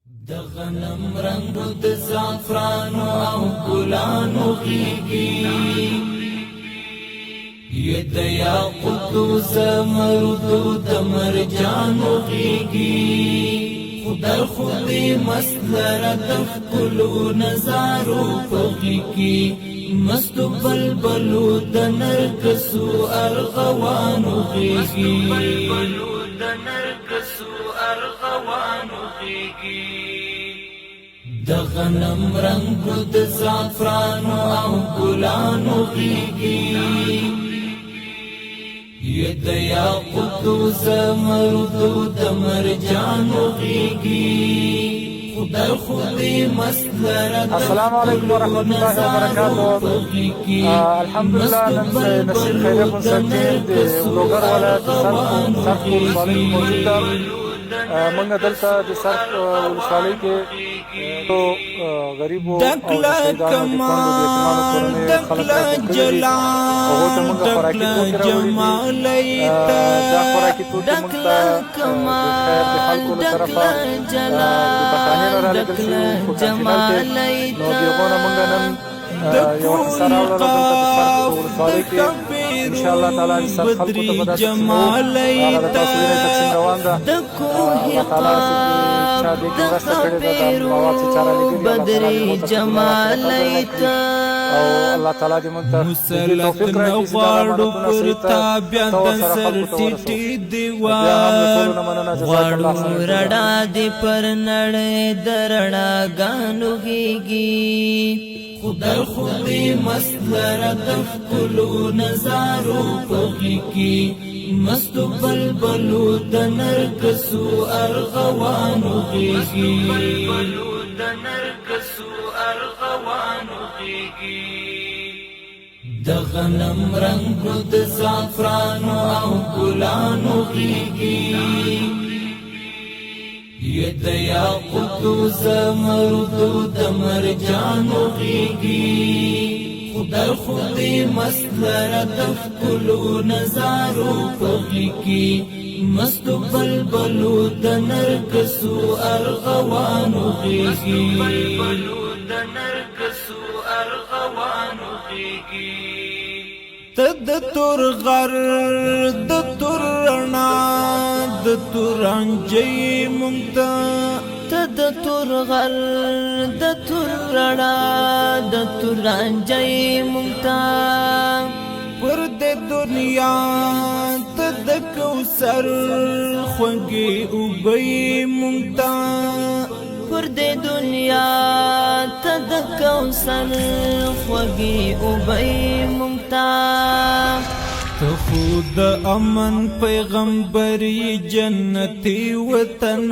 د غنم رنگ د زعفرانو او ګلانو غیږي ی د یاقوت زمرد د مرجانو غیږي خدای خودی مسلر د ښکلو نظارو په غیږي مست بلبلو د نرګسو ارغوانو غیږي د غنم رنگ د زعفرانو او ګلانو غیږي ی د یاقوت زمرد د مرجانو غیږي خدای خودی مسلر السلام علیکم ورحمۃ اللہ وبرکاتہ. الحمدلله نن نصیر خیریه کنسرټینګ د لوګر ولایت سرخ ولسوالۍ موجود ده. موږ دلته د سرخ ولسوالۍ کې غریبو او شهیدانو د کونډو د یتیمانو کورنۍ خلک راټول کړي دي. هغو ته موږ خوراکي توکي راوړي دي. دا خوراکي توکي موږ ته د خیر د خلکو له طرفه د بخانې نه رالېږل شوي په کانټینر کې. نو د هغو نه موږ نن یو حصه راوړله دلته د سرخ ولسوالۍ کې. انشاءالله تعالی د سرخ خلکو ته به داسې څه هغه د تاسو وینئ تقسیم روان ده. الله تعالی چا دې کې مرسته کړې ده د مواد چې چا رالېږلي او الله تعالی دې موږ ته دې توفیق راکړي چې دا امانتونه صحیح ته ورسره خلکو ته ورسوي. بیا هم د ټولو نه مننه. جزاک الله خیر. رڼا دې پر نړۍ د رڼاګانو غیږي خدای خودی مسلر د ښکلو نظارو په غیږي مست بلبلو د نرګسو ارغوانو غیږي د غنم رنگ د زعفرانو او ګلانو غیږي ی د یاقوت زمرد د مرجانو غیږي خدای خودی مسلر د ښکلو نظارو په غیږي مست بلبلو د نرګسو ارغوانو غیږي ته د تور غر د تور رڼا د تورانجی مونږ ته د تور غر د تور رڼا د تورانجی مونږ ته پر د دنیا ته د کوثر خوږې اوبه مونږ ته پر دې دنیا ته د کوثر خوږې اوبه مونږ ته ته خود امن پیغمبري جنتي وطن